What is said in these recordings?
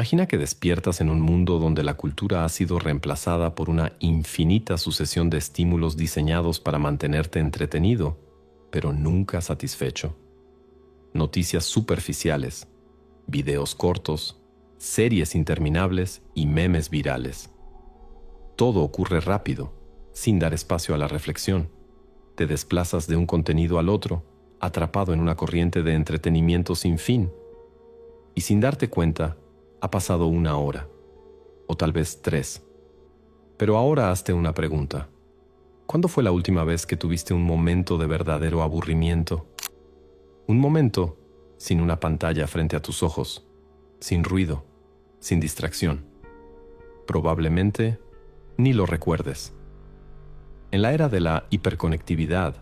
Imagina que despiertas en un mundo donde la cultura ha sido reemplazada por una infinita sucesión de estímulos diseñados para mantenerte entretenido, pero nunca satisfecho. Noticias superficiales, videos cortos, series interminables y memes virales. Todo ocurre rápido, sin dar espacio a la reflexión. Te desplazas de un contenido al otro, atrapado en una corriente de entretenimiento sin fin. Y sin darte cuenta, ha pasado 1 hora, o tal vez 3. Pero ahora hazte una pregunta. ¿Cuándo fue la última vez que tuviste un momento de verdadero aburrimiento? Un momento sin una pantalla frente a tus ojos, sin ruido, sin distracción. Probablemente ni lo recuerdes. En la era de la hiperconectividad,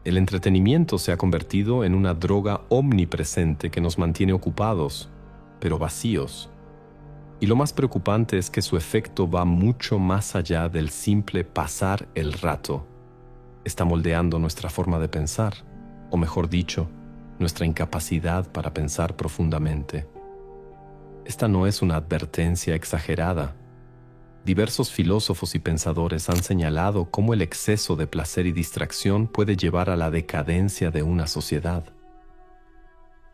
el entretenimiento se ha convertido en una droga omnipresente que nos mantiene ocupados, pero vacíos. Y lo más preocupante es que su efecto va mucho más allá del simple pasar el rato. Está moldeando nuestra forma de pensar, o mejor dicho, nuestra incapacidad para pensar profundamente. Esta no es una advertencia exagerada. Diversos filósofos y pensadores han señalado cómo el exceso de placer y distracción puede llevar a la decadencia de una sociedad.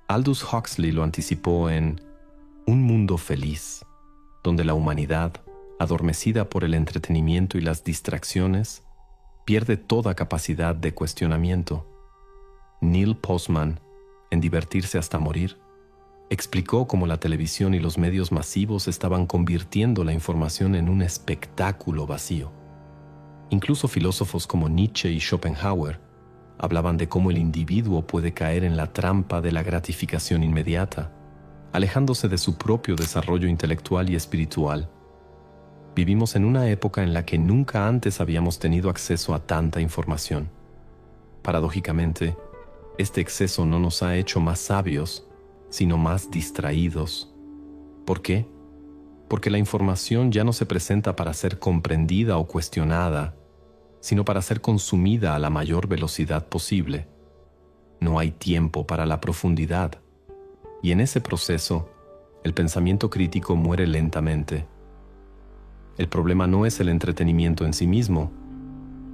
Aldous Huxley lo anticipó en Un mundo feliz, donde la humanidad, adormecida por el entretenimiento y las distracciones, pierde toda capacidad de cuestionamiento. Neil Postman, en Divertirse hasta morir, explicó cómo la televisión y los medios masivos estaban convirtiendo la información en un espectáculo vacío. Incluso filósofos como Nietzsche y Schopenhauer hablaban de cómo el individuo puede caer en la trampa de la gratificación inmediata, alejándose de su propio desarrollo intelectual y espiritual. Vivimos en una época en la que nunca antes habíamos tenido acceso a tanta información. Paradójicamente, este exceso no nos ha hecho más sabios, sino más distraídos. ¿Por qué? Porque la información ya no se presenta para ser comprendida o cuestionada, sino para ser consumida a la mayor velocidad posible. No hay tiempo para la profundidad, y en ese proceso, el pensamiento crítico muere lentamente. El problema no es el entretenimiento en sí mismo.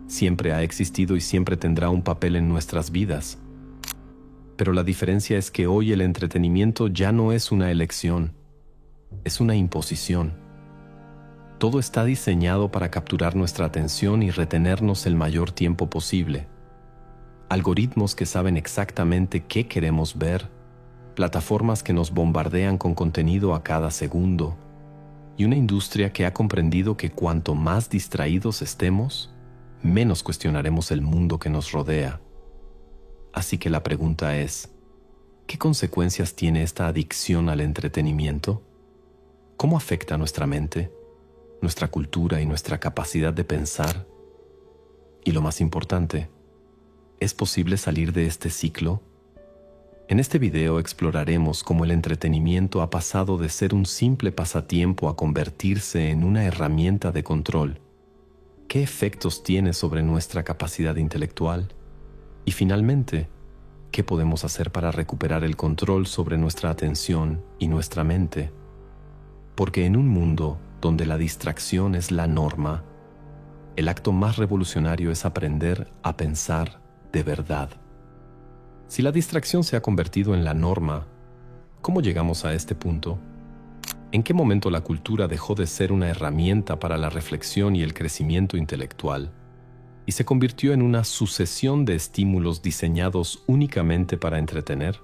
Siempre ha existido y siempre tendrá un papel en nuestras vidas. Pero la diferencia es que hoy el entretenimiento ya no es una elección, es una imposición. Todo está diseñado para capturar nuestra atención y retenernos el mayor tiempo posible. Algoritmos que saben exactamente qué queremos ver, plataformas que nos bombardean con contenido a cada segundo, y una industria que ha comprendido que cuanto más distraídos estemos, menos cuestionaremos el mundo que nos rodea. Así que la pregunta es, ¿qué consecuencias tiene esta adicción al entretenimiento? ¿Cómo afecta nuestra mente, nuestra cultura y nuestra capacidad de pensar? Y lo más importante, ¿es posible salir de este ciclo? En este video exploraremos cómo el entretenimiento ha pasado de ser un simple pasatiempo a convertirse en una herramienta de control. ¿Qué efectos tiene sobre nuestra capacidad intelectual? Y finalmente, ¿qué podemos hacer para recuperar el control sobre nuestra atención y nuestra mente? Porque en un mundo donde la distracción es la norma, el acto más revolucionario es aprender a pensar de verdad. Si la distracción se ha convertido en la norma, ¿cómo llegamos a este punto? ¿En qué momento la cultura dejó de ser una herramienta para la reflexión y el crecimiento intelectual y se convirtió en una sucesión de estímulos diseñados únicamente para entretener?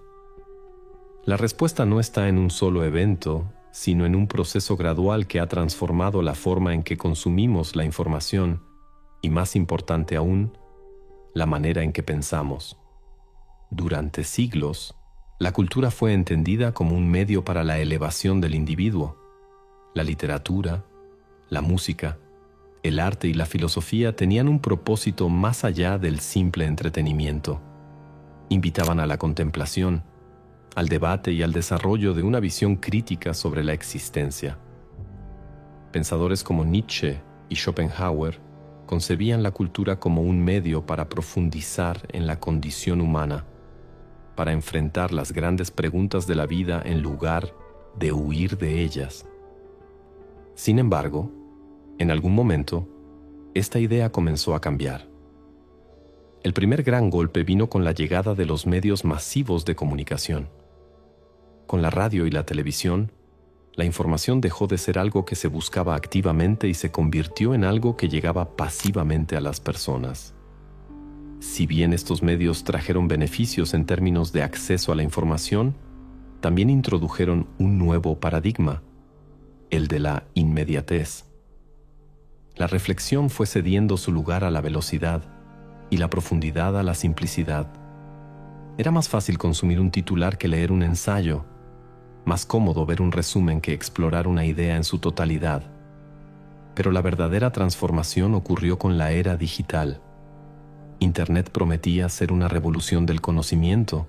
La respuesta no está en un solo evento, sino en un proceso gradual que ha transformado la forma en que consumimos la información y, más importante aún, la manera en que pensamos. Durante siglos, la cultura fue entendida como un medio para la elevación del individuo. La literatura, la música, el arte y la filosofía tenían un propósito más allá del simple entretenimiento. Invitaban a la contemplación, al debate y al desarrollo de una visión crítica sobre la existencia. Pensadores como Nietzsche y Schopenhauer concebían la cultura como un medio para profundizar en la condición humana, para enfrentar las grandes preguntas de la vida en lugar de huir de ellas. Sin embargo, en algún momento, esta idea comenzó a cambiar. El primer gran golpe vino con la llegada de los medios masivos de comunicación. Con la radio y la televisión, la información dejó de ser algo que se buscaba activamente y se convirtió en algo que llegaba pasivamente a las personas. Si bien estos medios trajeron beneficios en términos de acceso a la información, también introdujeron un nuevo paradigma, el de la inmediatez. La reflexión fue cediendo su lugar a la velocidad y la profundidad a la simplicidad. Era más fácil consumir un titular que leer un ensayo, más cómodo ver un resumen que explorar una idea en su totalidad. Pero la verdadera transformación ocurrió con la era digital. Internet prometía ser una revolución del conocimiento,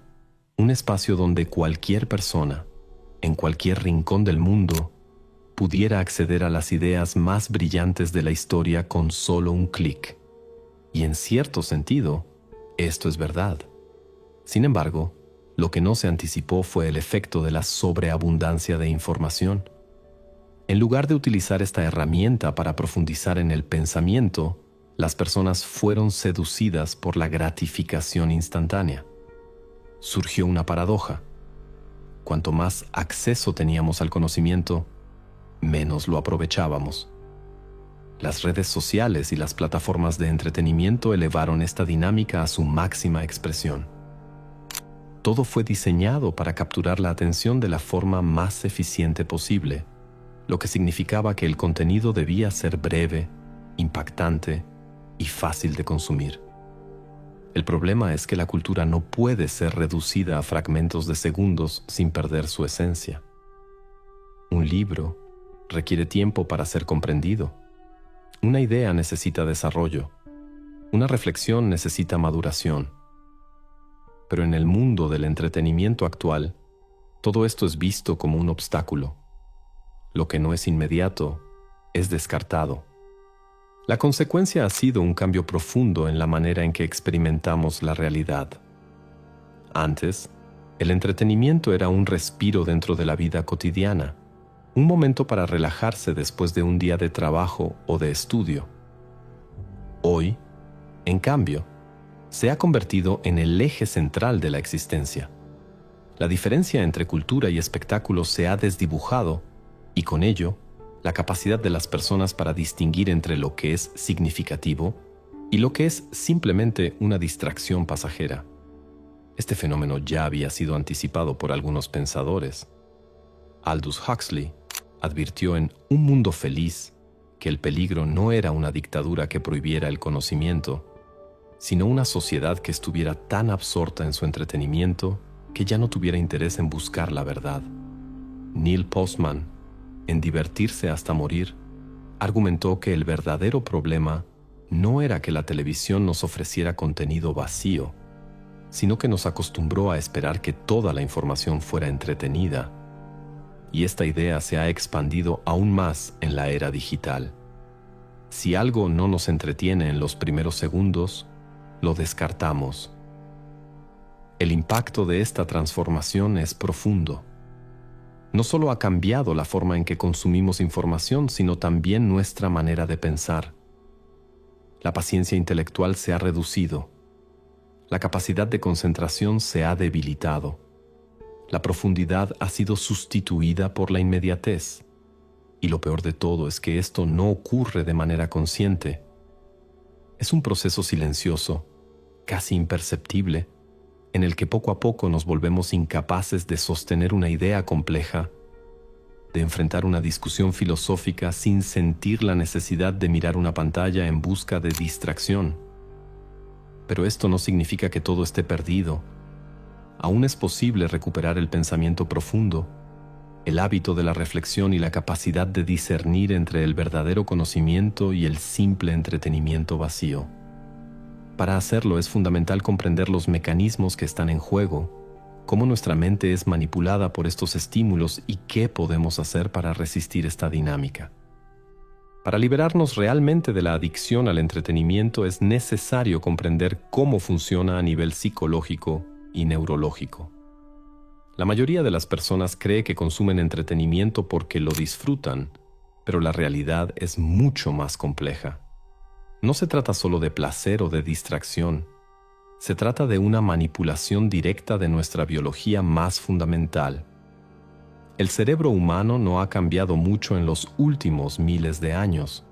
un espacio donde cualquier persona, en cualquier rincón del mundo, pudiera acceder a las ideas más brillantes de la historia con solo un clic. Y en cierto sentido, esto es verdad. Sin embargo, lo que no se anticipó fue el efecto de la sobreabundancia de información. En lugar de utilizar esta herramienta para profundizar en el pensamiento, las personas fueron seducidas por la gratificación instantánea. Surgió una paradoja. Cuanto más acceso teníamos al conocimiento, menos lo aprovechábamos. Las redes sociales y las plataformas de entretenimiento elevaron esta dinámica a su máxima expresión. Todo fue diseñado para capturar la atención de la forma más eficiente posible, lo que significaba que el contenido debía ser breve, impactante y fácil de consumir. El problema es que la cultura no puede ser reducida a fragmentos de segundos sin perder su esencia. Un libro requiere tiempo para ser comprendido. Una idea necesita desarrollo. Una reflexión necesita maduración. Pero en el mundo del entretenimiento actual, todo esto es visto como un obstáculo. Lo que no es inmediato es descartado. La consecuencia ha sido un cambio profundo en la manera en que experimentamos la realidad. Antes, el entretenimiento era un respiro dentro de la vida cotidiana, un momento para relajarse después de un día de trabajo o de estudio. Hoy, en cambio, se ha convertido en el eje central de la existencia. La diferencia entre cultura y espectáculo se ha desdibujado y con ello, la capacidad de las personas para distinguir entre lo que es significativo y lo que es simplemente una distracción pasajera. Este fenómeno ya había sido anticipado por algunos pensadores. Aldous Huxley advirtió en Un mundo feliz que el peligro no era una dictadura que prohibiera el conocimiento, sino una sociedad que estuviera tan absorta en su entretenimiento que ya no tuviera interés en buscar la verdad. Neil Postman, en Divertirse hasta morir, argumentó que el verdadero problema no era que la televisión nos ofreciera contenido vacío, sino que nos acostumbró a esperar que toda la información fuera entretenida. Y esta idea se ha expandido aún más en la era digital. Si algo no nos entretiene en los primeros segundos, lo descartamos. El impacto de esta transformación es profundo. No solo ha cambiado la forma en que consumimos información, sino también nuestra manera de pensar. La paciencia intelectual se ha reducido. La capacidad de concentración se ha debilitado. La profundidad ha sido sustituida por la inmediatez. Y lo peor de todo es que esto no ocurre de manera consciente. Es un proceso silencioso, casi imperceptible, en el que poco a poco nos volvemos incapaces de sostener una idea compleja, de enfrentar una discusión filosófica sin sentir la necesidad de mirar una pantalla en busca de distracción. Pero esto no significa que todo esté perdido. Aún es posible recuperar el pensamiento profundo, el hábito de la reflexión y la capacidad de discernir entre el verdadero conocimiento y el simple entretenimiento vacío. Para hacerlo es fundamental comprender los mecanismos que están en juego, cómo nuestra mente es manipulada por estos estímulos y qué podemos hacer para resistir esta dinámica. Para liberarnos realmente de la adicción al entretenimiento es necesario comprender cómo funciona a nivel psicológico y neurológico. La mayoría de las personas cree que consumen entretenimiento porque lo disfrutan, pero la realidad es mucho más compleja. No se trata solo de placer o de distracción. Se trata de una manipulación directa de nuestra biología más fundamental. El cerebro humano no ha cambiado mucho en los últimos miles de años.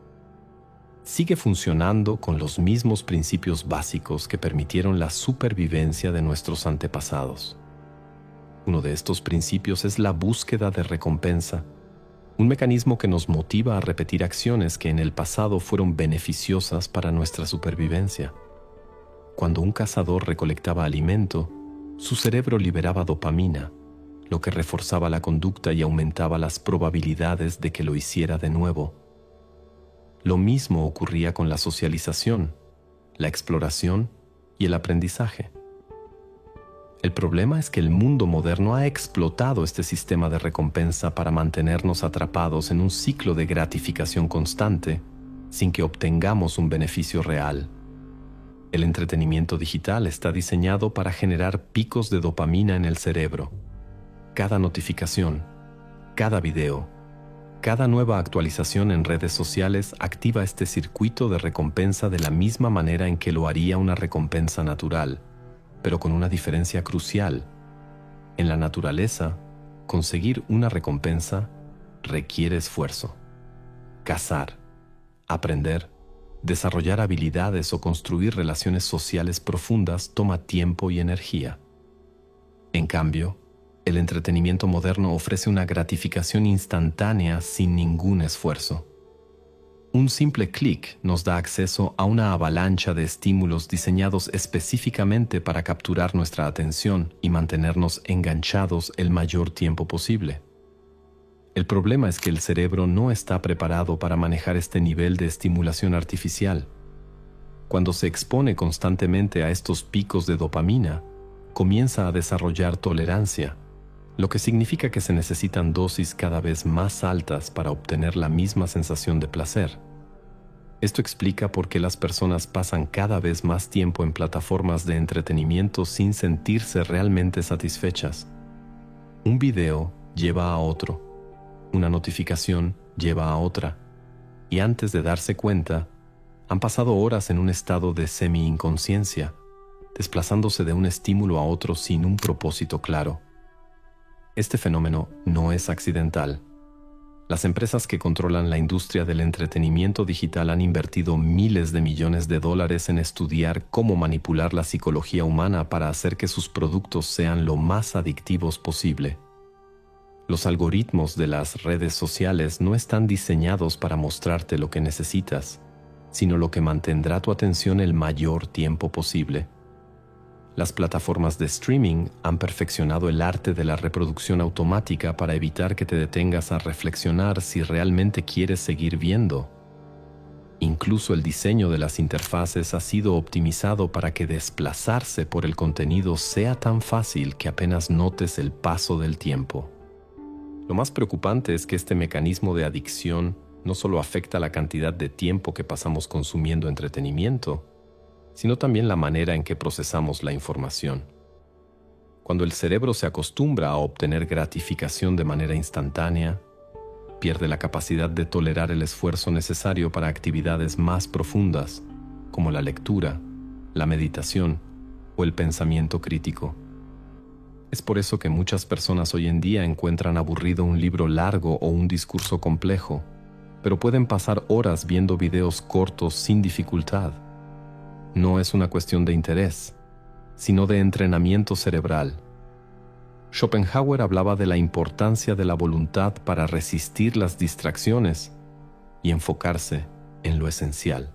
Sigue funcionando con los mismos principios básicos que permitieron la supervivencia de nuestros antepasados. Uno de estos principios es la búsqueda de recompensa, un mecanismo que nos motiva a repetir acciones que en el pasado fueron beneficiosas para nuestra supervivencia. Cuando un cazador recolectaba alimento, su cerebro liberaba dopamina, lo que reforzaba la conducta y aumentaba las probabilidades de que lo hiciera de nuevo. Lo mismo ocurría con la socialización, la exploración y el aprendizaje. El problema es que el mundo moderno ha explotado este sistema de recompensa para mantenernos atrapados en un ciclo de gratificación constante sin que obtengamos un beneficio real. El entretenimiento digital está diseñado para generar picos de dopamina en el cerebro. Cada notificación, cada video, cada nueva actualización en redes sociales activa este circuito de recompensa de la misma manera en que lo haría una recompensa natural, pero con una diferencia crucial. En la naturaleza, conseguir una recompensa requiere esfuerzo. Cazar, aprender, desarrollar habilidades o construir relaciones sociales profundas toma tiempo y energía. En cambio, el entretenimiento moderno ofrece una gratificación instantánea sin ningún esfuerzo. Un simple clic nos da acceso a una avalancha de estímulos diseñados específicamente para capturar nuestra atención y mantenernos enganchados el mayor tiempo posible. El problema es que el cerebro no está preparado para manejar este nivel de estimulación artificial. Cuando se expone constantemente a estos picos de dopamina, comienza a desarrollar tolerancia, lo que significa que se necesitan dosis cada vez más altas para obtener la misma sensación de placer. Esto explica por qué las personas pasan cada vez más tiempo en plataformas de entretenimiento sin sentirse realmente satisfechas. Un video lleva a otro, una notificación lleva a otra, y antes de darse cuenta, han pasado horas en un estado de semi-inconsciencia, desplazándose de un estímulo a otro sin un propósito claro. Este fenómeno no es accidental. Las empresas que controlan la industria del entretenimiento digital han invertido miles de millones de dólares en estudiar cómo manipular la psicología humana para hacer que sus productos sean lo más adictivos posible. Los algoritmos de las redes sociales no están diseñados para mostrarte lo que necesitas, sino lo que mantendrá tu atención el mayor tiempo posible. Las plataformas de streaming han perfeccionado el arte de la reproducción automática para evitar que te detengas a reflexionar si realmente quieres seguir viendo. Incluso el diseño de las interfaces ha sido optimizado para que desplazarse por el contenido sea tan fácil que apenas notes el paso del tiempo. Lo más preocupante es que este mecanismo de adicción no solo afecta la cantidad de tiempo que pasamos consumiendo entretenimiento, sino también la manera en que procesamos la información. Cuando el cerebro se acostumbra a obtener gratificación de manera instantánea, pierde la capacidad de tolerar el esfuerzo necesario para actividades más profundas, como la lectura, la meditación o el pensamiento crítico. Es por eso que muchas personas hoy en día encuentran aburrido un libro largo o un discurso complejo, pero pueden pasar horas viendo videos cortos sin dificultad. No es una cuestión de interés, sino de entrenamiento cerebral. Schopenhauer hablaba de la importancia de la voluntad para resistir las distracciones y enfocarse en lo esencial.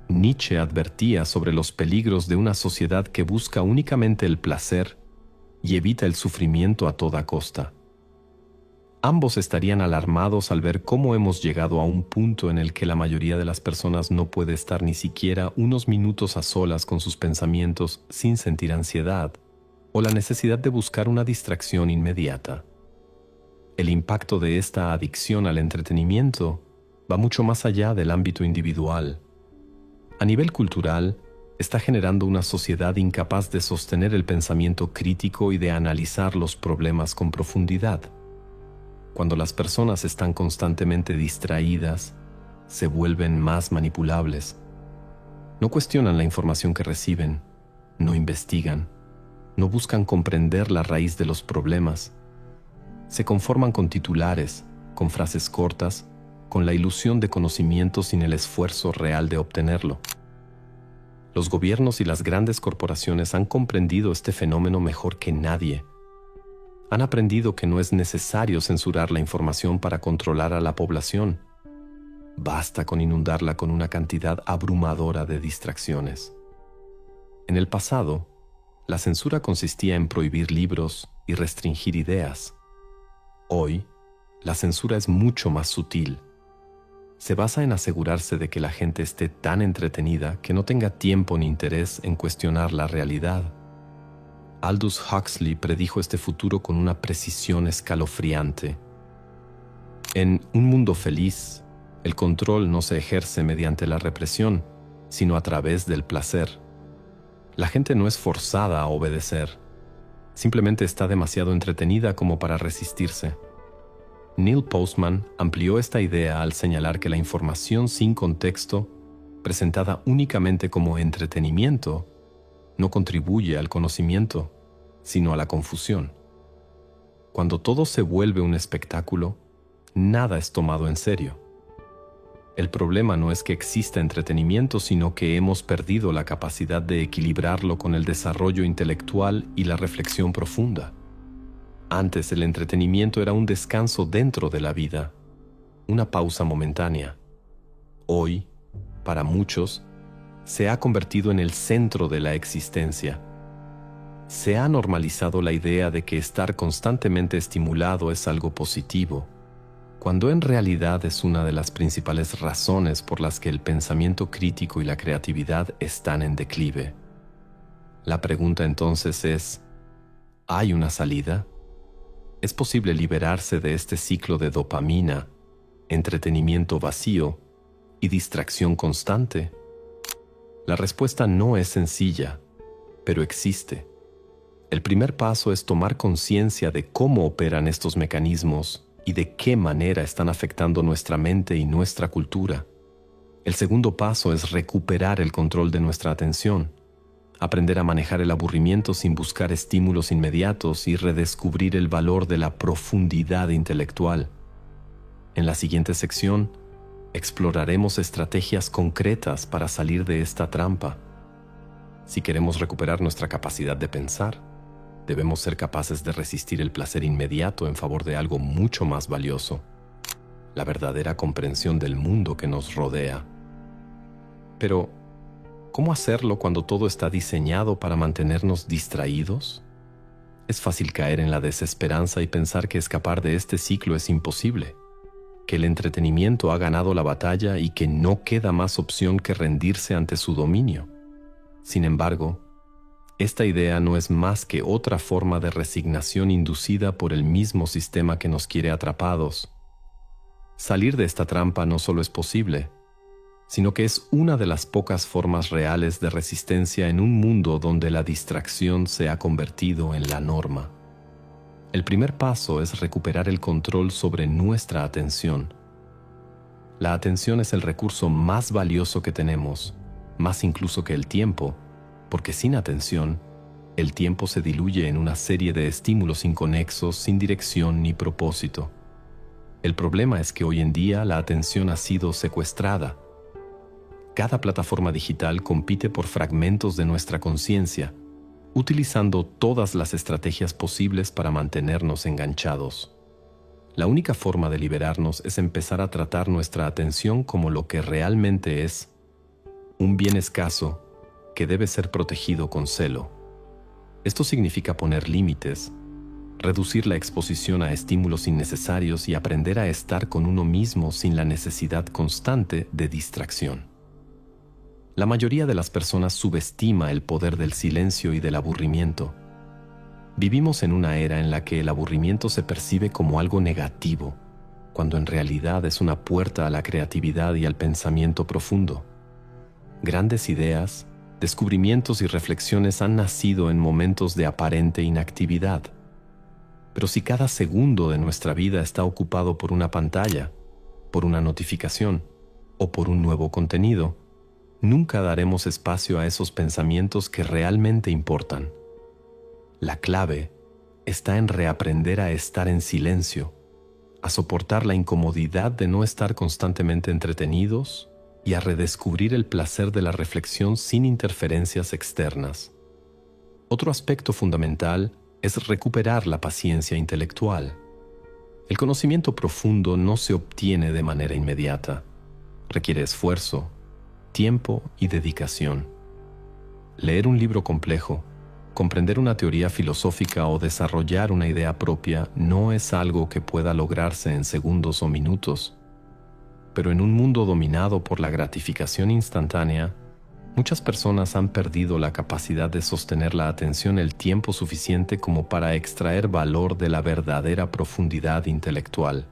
Nietzsche advertía sobre los peligros de una sociedad que busca únicamente el placer y evita el sufrimiento a toda costa. Ambos estarían alarmados al ver cómo hemos llegado a un punto en el que la mayoría de las personas no puede estar ni siquiera unos minutos a solas con sus pensamientos sin sentir ansiedad o la necesidad de buscar una distracción inmediata. El impacto de esta adicción al entretenimiento va mucho más allá del ámbito individual. A nivel cultural, está generando una sociedad incapaz de sostener el pensamiento crítico y de analizar los problemas con profundidad. Cuando las personas están constantemente distraídas, se vuelven más manipulables. No cuestionan la información que reciben, no investigan, no buscan comprender la raíz de los problemas. Se conforman con titulares, con frases cortas, con la ilusión de conocimiento sin el esfuerzo real de obtenerlo. Los gobiernos y las grandes corporaciones han comprendido este fenómeno mejor que nadie. Han aprendido que no es necesario censurar la información para controlar a la población. Basta con inundarla con una cantidad abrumadora de distracciones. En el pasado, la censura consistía en prohibir libros y restringir ideas. Hoy, la censura es mucho más sutil. Se basa en asegurarse de que la gente esté tan entretenida que no tenga tiempo ni interés en cuestionar la realidad. Aldous Huxley predijo este futuro con una precisión escalofriante. En Un mundo feliz, el control no se ejerce mediante la represión, sino a través del placer. La gente no es forzada a obedecer, simplemente está demasiado entretenida como para resistirse. Neil Postman amplió esta idea al señalar que la información sin contexto, presentada únicamente como entretenimiento, no contribuye al conocimiento, sino a la confusión. Cuando todo se vuelve un espectáculo, nada es tomado en serio. El problema no es que exista entretenimiento, sino que hemos perdido la capacidad de equilibrarlo con el desarrollo intelectual y la reflexión profunda. Antes el entretenimiento era un descanso dentro de la vida, una pausa momentánea. Hoy, para muchos, se ha convertido en el centro de la existencia. Se ha normalizado la idea de que estar constantemente estimulado es algo positivo, cuando en realidad es una de las principales razones por las que el pensamiento crítico y la creatividad están en declive. La pregunta entonces es, ¿hay una salida? ¿Es posible liberarse de este ciclo de dopamina, entretenimiento vacío y distracción constante? La respuesta no es sencilla, pero existe. El primer paso es tomar conciencia de cómo operan estos mecanismos y de qué manera están afectando nuestra mente y nuestra cultura. El segundo paso es recuperar el control de nuestra atención, aprender a manejar el aburrimiento sin buscar estímulos inmediatos y redescubrir el valor de la profundidad intelectual. En la siguiente sección, exploraremos estrategias concretas para salir de esta trampa. Si queremos recuperar nuestra capacidad de pensar, debemos ser capaces de resistir el placer inmediato en favor de algo mucho más valioso, la verdadera comprensión del mundo que nos rodea. Pero, ¿cómo hacerlo cuando todo está diseñado para mantenernos distraídos? Es fácil caer en la desesperanza y pensar que escapar de este ciclo es imposible, que el entretenimiento ha ganado la batalla y que no queda más opción que rendirse ante su dominio. Sin embargo, esta idea no es más que otra forma de resignación inducida por el mismo sistema que nos quiere atrapados. Salir de esta trampa no solo es posible, sino que es una de las pocas formas reales de resistencia en un mundo donde la distracción se ha convertido en la norma. El primer paso es recuperar el control sobre nuestra atención. La atención es el recurso más valioso que tenemos, más incluso que el tiempo, porque sin atención, el tiempo se diluye en una serie de estímulos inconexos sin dirección ni propósito. El problema es que hoy en día la atención ha sido secuestrada. Cada plataforma digital compite por fragmentos de nuestra conciencia, utilizando todas las estrategias posibles para mantenernos enganchados. La única forma de liberarnos es empezar a tratar nuestra atención como lo que realmente es, un bien escaso que debe ser protegido con celo. Esto significa poner límites, reducir la exposición a estímulos innecesarios y aprender a estar con uno mismo sin la necesidad constante de distracción. La mayoría de las personas subestima el poder del silencio y del aburrimiento. Vivimos en una era en la que el aburrimiento se percibe como algo negativo, cuando en realidad es una puerta a la creatividad y al pensamiento profundo. Grandes ideas, Descubrimientos y reflexiones han nacido en momentos de aparente inactividad. Pero si cada segundo de nuestra vida está ocupado por una pantalla, por una notificación o por un nuevo contenido, nunca daremos espacio a esos pensamientos que realmente importan. La clave está en reaprender a estar en silencio, a soportar la incomodidad de no estar constantemente entretenidos y a redescubrir el placer de la reflexión sin interferencias externas. Otro aspecto fundamental es recuperar la paciencia intelectual. El conocimiento profundo no se obtiene de manera inmediata. Requiere esfuerzo, tiempo y dedicación. Leer un libro complejo, comprender una teoría filosófica o desarrollar una idea propia no es algo que pueda lograrse en segundos o minutos. Pero en un mundo dominado por la gratificación instantánea, muchas personas han perdido la capacidad de sostener la atención el tiempo suficiente como para extraer valor de la verdadera profundidad intelectual.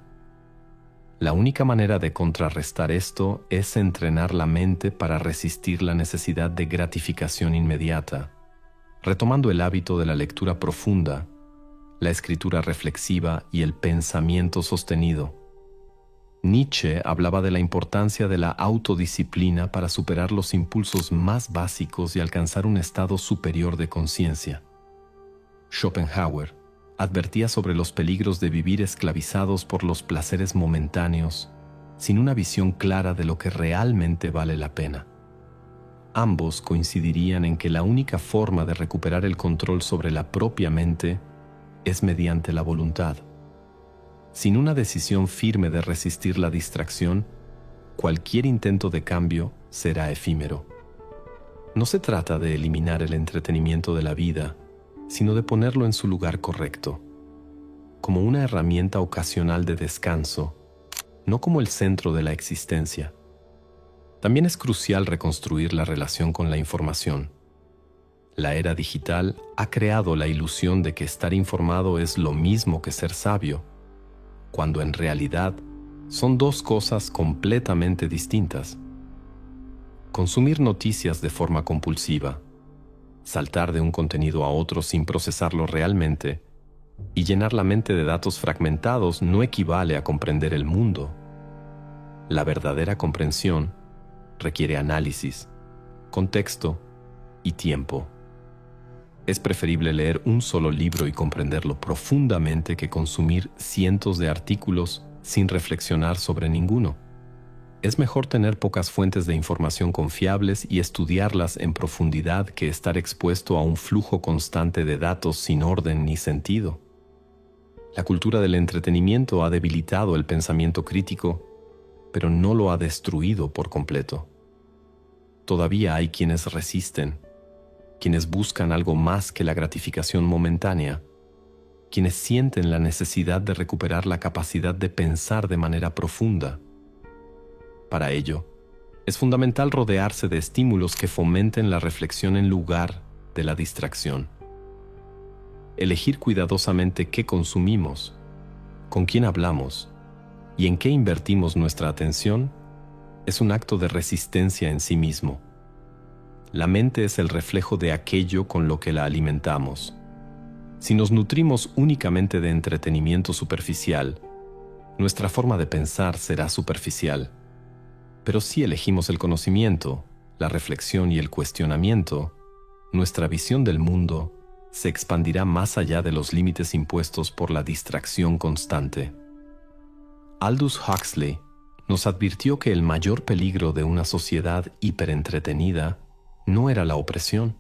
La única manera de contrarrestar esto es entrenar la mente para resistir la necesidad de gratificación inmediata, retomando el hábito de la lectura profunda, la escritura reflexiva y el pensamiento sostenido. Nietzsche hablaba de la importancia de la autodisciplina para superar los impulsos más básicos y alcanzar un estado superior de conciencia. Schopenhauer advertía sobre los peligros de vivir esclavizados por los placeres momentáneos, sin una visión clara de lo que realmente vale la pena. Ambos coincidirían en que la única forma de recuperar el control sobre la propia mente es mediante la voluntad. Sin una decisión firme de resistir la distracción, cualquier intento de cambio será efímero. No se trata de eliminar el entretenimiento de la vida, sino de ponerlo en su lugar correcto, como una herramienta ocasional de descanso, no como el centro de la existencia. También es crucial reconstruir la relación con la información. La era digital ha creado la ilusión de que estar informado es lo mismo que ser sabio, cuando en realidad son dos cosas completamente distintas. Consumir noticias de forma compulsiva, saltar de un contenido a otro sin procesarlo realmente y llenar la mente de datos fragmentados no equivale a comprender el mundo. La verdadera comprensión requiere análisis, contexto y tiempo. Es preferible leer un solo libro y comprenderlo profundamente que consumir cientos de artículos sin reflexionar sobre ninguno. Es mejor tener pocas fuentes de información confiables y estudiarlas en profundidad que estar expuesto a un flujo constante de datos sin orden ni sentido. La cultura del entretenimiento ha debilitado el pensamiento crítico, pero no lo ha destruido por completo. Todavía hay quienes resisten, quienes buscan algo más que la gratificación momentánea, quienes sienten la necesidad de recuperar la capacidad de pensar de manera profunda. Para ello, es fundamental rodearse de estímulos que fomenten la reflexión en lugar de la distracción. Elegir cuidadosamente qué consumimos, con quién hablamos y en qué invertimos nuestra atención es un acto de resistencia en sí mismo. La mente es el reflejo de aquello con lo que la alimentamos. Si nos nutrimos únicamente de entretenimiento superficial, nuestra forma de pensar será superficial. Pero si elegimos el conocimiento, la reflexión y el cuestionamiento, nuestra visión del mundo se expandirá más allá de los límites impuestos por la distracción constante. Aldous Huxley nos advirtió que el mayor peligro de una sociedad hiperentretenida no era la opresión,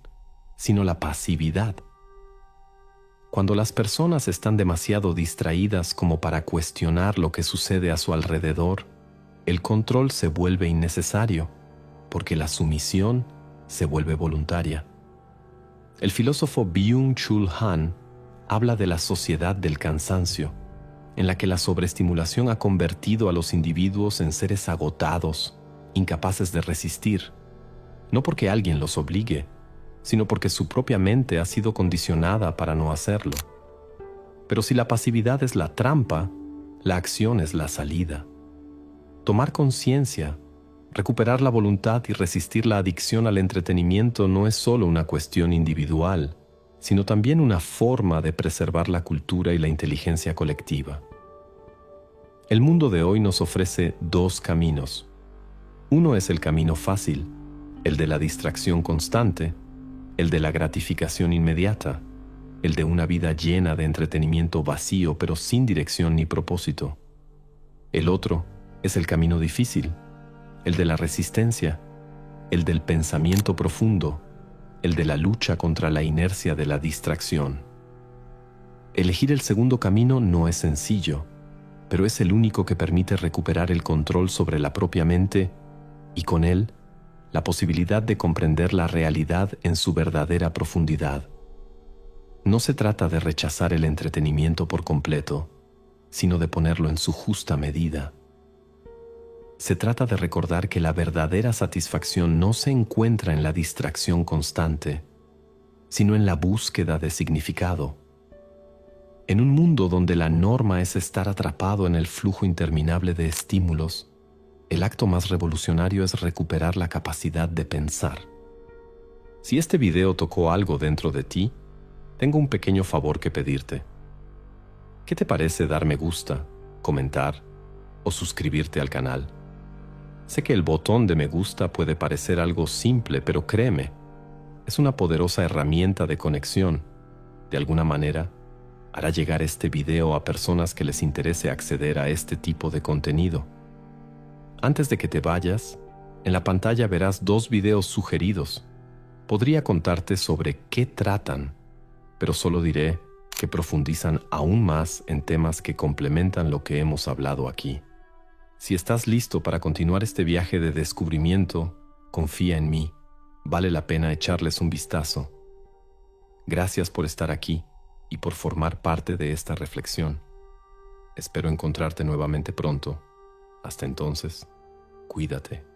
sino la pasividad. Cuando las personas están demasiado distraídas como para cuestionar lo que sucede a su alrededor, el control se vuelve innecesario, porque la sumisión se vuelve voluntaria. El filósofo Byung-Chul Han habla de la sociedad del cansancio, en la que la sobreestimulación ha convertido a los individuos en seres agotados, incapaces de resistir, no porque alguien los obligue, sino porque su propia mente ha sido condicionada para no hacerlo. Pero si la pasividad es la trampa, la acción es la salida. Tomar conciencia, Recuperar la voluntad y resistir la adicción al entretenimiento no es solo una cuestión individual, sino también una forma de preservar la cultura y la inteligencia colectiva. El mundo de hoy nos ofrece dos caminos. Uno es el camino fácil, el de la distracción constante, el de la gratificación inmediata, el de una vida llena de entretenimiento vacío pero sin dirección ni propósito. El otro es el camino difícil, el de la resistencia, el del pensamiento profundo, el de la lucha contra la inercia de la distracción. Elegir el segundo camino no es sencillo, pero es el único que permite recuperar el control sobre la propia mente y con él la posibilidad de comprender la realidad en su verdadera profundidad. No se trata de rechazar el entretenimiento por completo, sino de ponerlo en su justa medida. Se trata de recordar que la verdadera satisfacción no se encuentra en la distracción constante, sino en la búsqueda de significado. En un mundo donde la norma es estar atrapado en el flujo interminable de estímulos, el acto más revolucionario es recuperar la capacidad de pensar. Si este video tocó algo dentro de ti, tengo un pequeño favor que pedirte. ¿Qué te parece dar me gusta, comentar o suscribirte al canal? Sé que el botón de me gusta puede parecer algo simple, pero créeme, es una poderosa herramienta de conexión. De alguna manera, hará llegar este video a personas que les interese acceder a este tipo de contenido. Antes de que te vayas, en la pantalla verás dos videos sugeridos. Podría contarte sobre qué tratan, pero solo diré que profundizan aún más en temas que complementan lo que hemos hablado aquí. Si estás listo para continuar este viaje de descubrimiento, confía en mí. Vale la pena echarles un vistazo. Gracias por estar aquí y por formar parte de esta reflexión. Espero encontrarte nuevamente pronto. Hasta entonces, cuídate.